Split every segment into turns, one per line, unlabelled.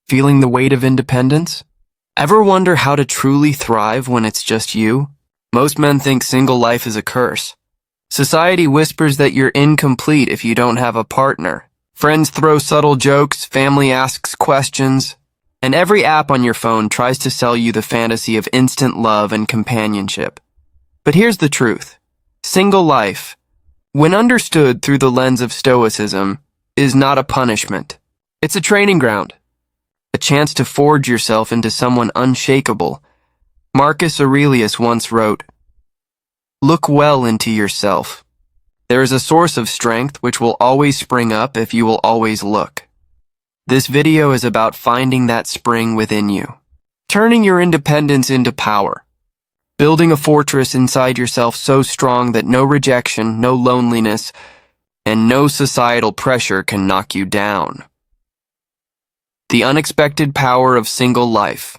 Feeling the weight of independence? Ever wonder how to truly thrive when it's just you? Most men think single life is a curse. Society whispers that you're incomplete if you don't have a partner. Friends throw subtle jokes, family asks questions, and every app on your phone tries to sell you the fantasy of instant love and companionship. But here's the truth. Single life, when understood through the lens of Stoicism, is not a punishment. It's a training ground, a chance to forge yourself into someone unshakable. Marcus Aurelius once wrote, "Look well into yourself. There is a source of strength which will always spring up if you will always look." This video is about finding that spring within you, turning your independence into power, building a fortress inside yourself so strong that no rejection, no loneliness, and no societal pressure can knock you down. The unexpected power of single life.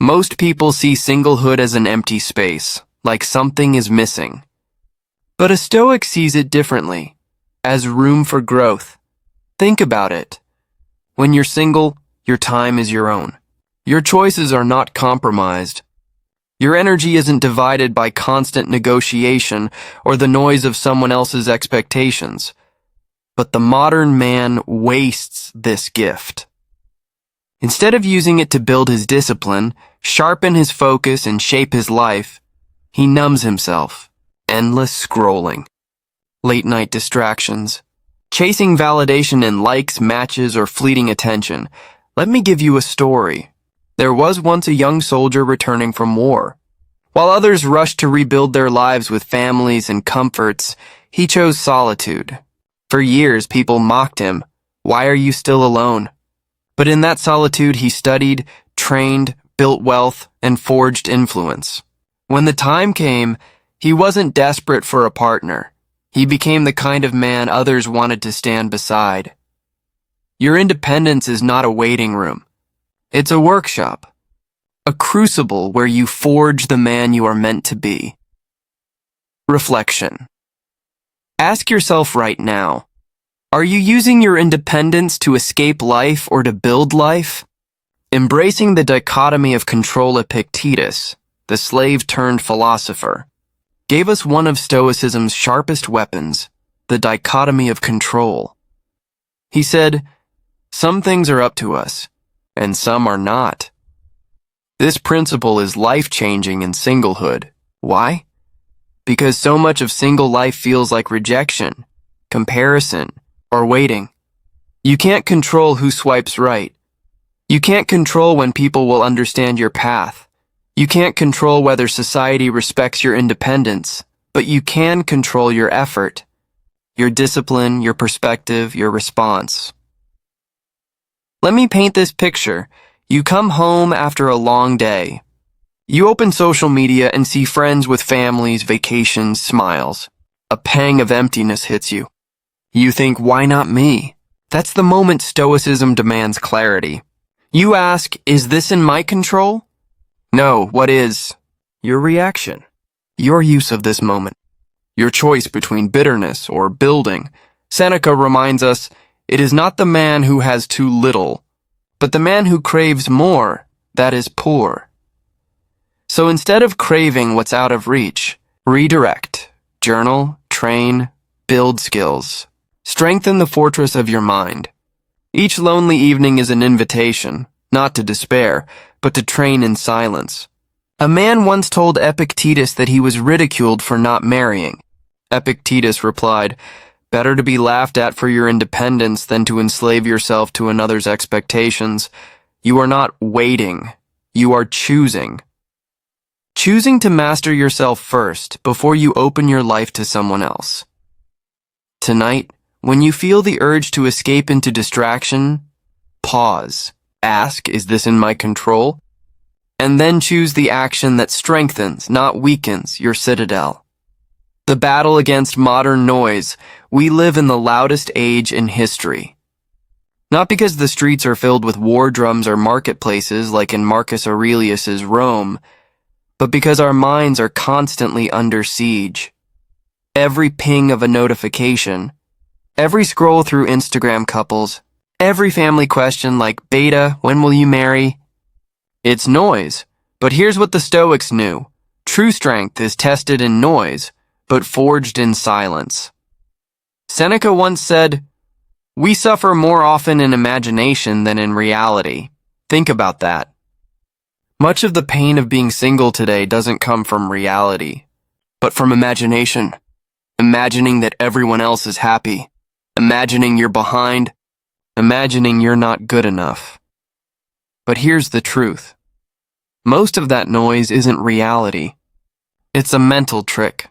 Most people see singlehood as an empty space, like something is missing. But a Stoic sees it differently, as room for growth. Think about it. When you're single, your time is your own. Your choices are not compromised. Your energy isn't divided by constant negotiation or the noise of someone else's expectations. But the modern man wastes this gift. Instead of using it to build his discipline, sharpen his focus, and shape his life, he numbs himself. Endless scrolling, late-night distractions, chasing validation in likes, matches, or fleeting attention. Let me give you a story. There was once a young soldier returning from war. While others rushed to rebuild their lives with families and comforts, he chose solitude. For years, people mocked him. Why are you still alone? But in that solitude, he studied, trained, built wealth, and forged influence. When the time came, he wasn't desperate for a partner. He became the kind of man others wanted to stand beside. Your independence is not a waiting room. It's a workshop, a crucible where you forge the man you are meant to be. Reflection. Ask yourself right now, are you using your independence to escape life or to build life? Embracing the dichotomy of control, Epictetus, the slave-turned-philosopher, gave us one of Stoicism's sharpest weapons, the dichotomy of control. He said, "Some things are up to us, and some are not." This principle is life-changing in singlehood. Why? Because so much of single life feels like rejection, comparison, or waiting. You can't control who swipes right. You can't control when people will understand your path. You can't control whether society respects your independence, but you can control your effort, your discipline, your perspective, your response. Let me paint this picture. You come home after a long day. You open social media and see friends with families, vacations, smiles. A pang of emptiness hits you. You think, why not me? That's the moment Stoicism demands clarity. You ask, is this in my control? No, what is? Your reaction. Your use of this moment. Your choice between bitterness or building. Seneca reminds us, it is not the man who has too little, but the man who craves more, that is poor. So instead of craving what's out of reach, redirect, journal, train, build skills. Strengthen the fortress of your mind. Each lonely evening is an invitation, not to despair, but to train in silence. A man once told Epictetus that he was ridiculed for not marrying. Epictetus replied, "Better to be laughed at for your independence than to enslave yourself to another's expectations. You are not waiting. You are choosing. Choosing to master yourself first before you open your life to someone else." Tonight, when you feel the urge to escape into distraction, pause. Ask, is this in my control? And then choose the action that strengthens, not weakens, your citadel. The battle against modern noise. We live in the loudest age in history. Not because the streets are filled with war drums or marketplaces like in Marcus Aurelius's Rome, but because our minds are constantly under siege. Every ping of a notification, every scroll through Instagram couples, Every family question like, Beta, when will you marry? It's noise. But here's what the Stoics knew. True strength is tested in noise, but forged in silence. Seneca once said, "We suffer more often in imagination than in reality." Think about that. Much of the pain of being single today doesn't come from reality, but from imagination. Imagining that everyone else is happy. Imagining you're behind. Imagining you're not good enough. But here's the truth. Most of that noise isn't reality. It's a mental trick.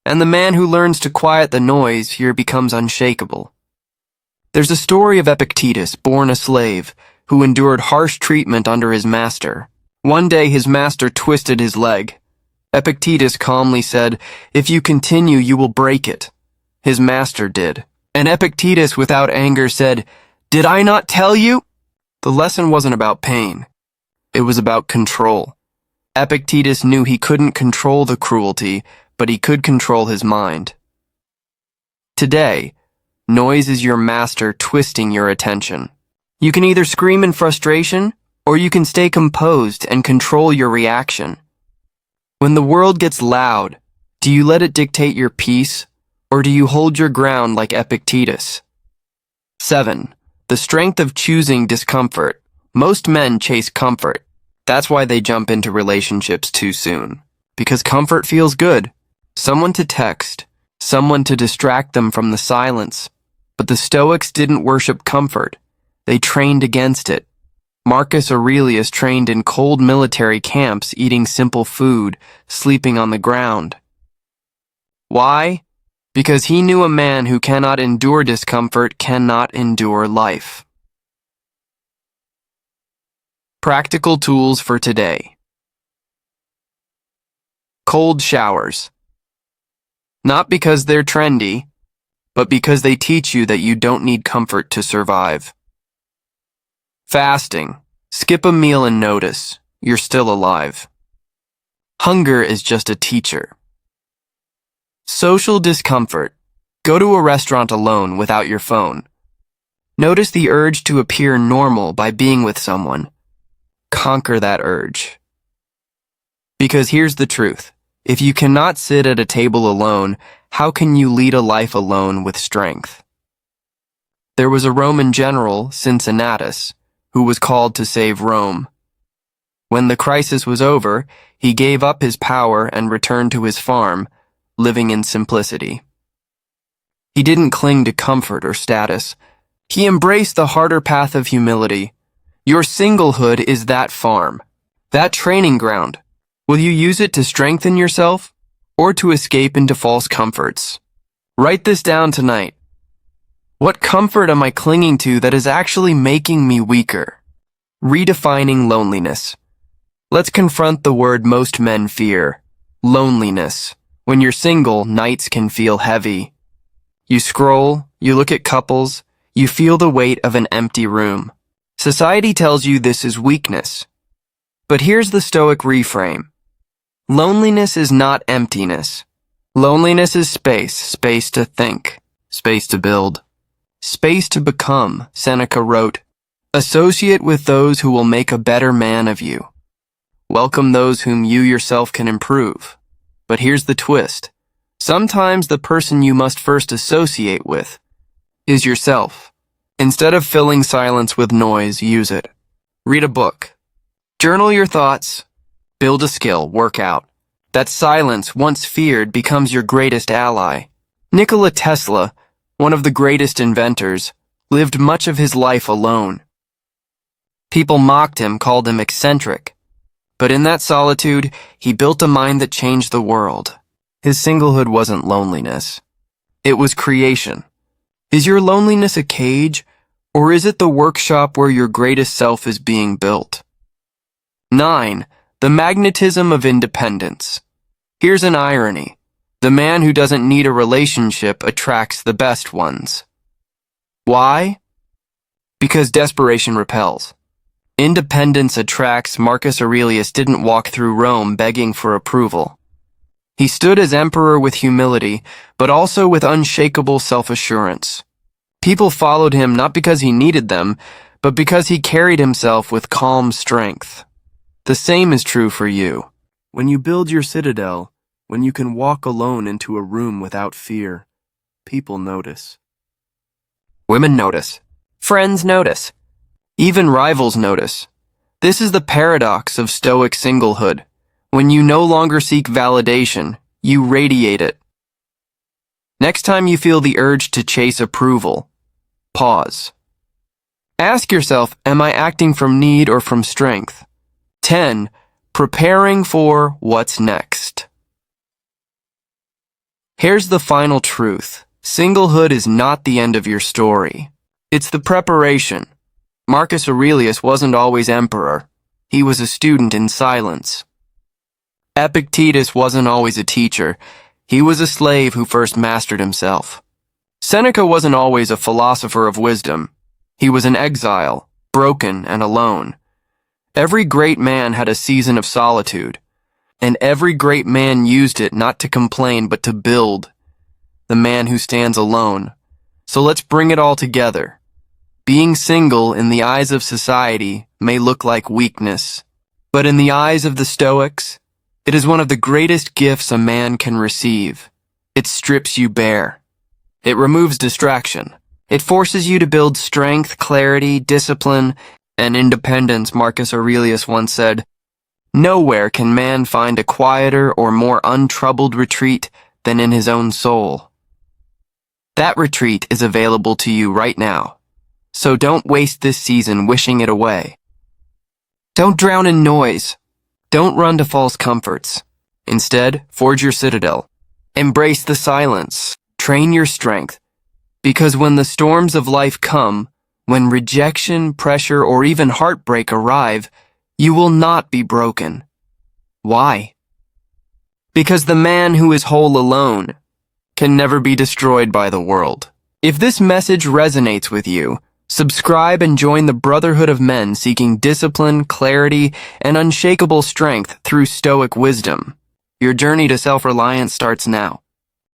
And the man who learns to quiet the noise here becomes unshakable. There's a story of Epictetus, born a slave, who endured harsh treatment under his master. One day his master twisted his leg. Epictetus calmly said, "If you continue, you will break it." His master did. And Epictetus, without anger, said, "Did I not tell you?" The lesson wasn't about pain. It was about control. Epictetus knew he couldn't control the cruelty, but he could control his mind. Today, noise is your master twisting your attention. You can either scream in frustration, or you can stay composed and control your reaction. When the world gets loud, do you let it dictate your peace, or do you hold your ground like Epictetus? 7. The strength of choosing discomfort. Most men chase comfort. That's why they jump into relationships too soon. Because comfort feels good. Someone to text, someone to distract them from the silence. But the Stoics didn't worship comfort. They trained against it. Marcus Aurelius trained in cold military camps, eating simple food, sleeping on the ground. Why? Because he knew a man who cannot endure discomfort cannot endure life. Practical tools for today. Cold showers. Not because they're trendy, but because they teach you that you don't need comfort to survive. Fasting. Skip a meal and notice you're still alive. Hunger is just a teacher. Social discomfort. Go to a restaurant alone without your phone. Notice the urge to appear normal by being with someone. Conquer that urge. Because here's the truth. If you cannot sit at a table alone, how can you lead a life alone with strength? There was a Roman general, Cincinnatus, who was called to save Rome. When the crisis was over, he gave up his power and returned to his farm, living in simplicity. He didn't cling to comfort or status. He embraced the harder path of humility. Your singlehood is that farm, that training ground. Will you use it to strengthen yourself or to escape into false comforts? Write this down tonight. What comfort am I clinging to that is actually making me weaker? Redefining loneliness. Let's confront the word most men fear, loneliness. When you're single, nights can feel heavy. You scroll, you look at couples, you feel the weight of an empty room. Society tells you this is weakness. But here's the Stoic reframe. Loneliness is not emptiness. Loneliness is space, space to think, space to build, space to become, Seneca wrote. Associate with those who will make a better man of you. Welcome those whom you yourself can improve. But here's the twist. Sometimes the person you must first associate with is yourself. Instead of filling silence with noise, use it. Read a book. Journal your thoughts. Build a skill, work out. That silence, once feared, becomes your greatest ally. Nikola Tesla, one of the greatest inventors, lived much of his life alone. People mocked him, called him eccentric. But in that solitude, he built a mind that changed the world. His singlehood wasn't loneliness. It was creation. Is your loneliness a cage, or is it the workshop where your greatest self is being built? 9. The magnetism of independence. Here's an irony. The man who doesn't need a relationship attracts the best ones. Why? Because desperation repels. Independence attracts. Marcus Aurelius didn't walk through Rome begging for approval. He stood as emperor with humility, but also with unshakable self-assurance. People followed him not because he needed them, but because he carried himself with calm strength. The same is true for you. When you build your citadel, when you can walk alone into a room without fear, people notice. Women notice. Friends notice. Even rivals notice. This is the paradox of Stoic singlehood. When you no longer seek validation, you radiate it. Next time you feel the urge to chase approval, pause. Ask yourself, am I acting from need or from strength? 10. Preparing for what's next. Here's the final truth. Singlehood is not the end of your story. It's the preparation. Marcus Aurelius wasn't always emperor. He was a student in silence. Epictetus wasn't always a teacher. He was a slave who first mastered himself. Seneca wasn't always a philosopher of wisdom. He was an exile, broken and alone. Every great man had a season of solitude, and every great man used it not to complain but to build. The man who stands alone. So let's bring it all together. Being single in the eyes of society may look like weakness, but in the eyes of the Stoics, it is one of the greatest gifts a man can receive. It strips you bare. It removes distraction. It forces you to build strength, clarity, discipline, and independence. Marcus Aurelius once said, "Nowhere can man find a quieter or more untroubled retreat than in his own soul." That retreat is available to you right now. So don't waste this season wishing it away. Don't drown in noise. Don't run to false comforts. Instead, forge your citadel. Embrace the silence. Train your strength. Because when the storms of life come, when rejection, pressure, or even heartbreak arrive, you will not be broken. Why? Because the man who is whole alone can never be destroyed by the world. If this message resonates with you, subscribe and join the brotherhood of men seeking discipline, clarity, and unshakable strength through Stoic wisdom. Your journey to self-reliance starts now.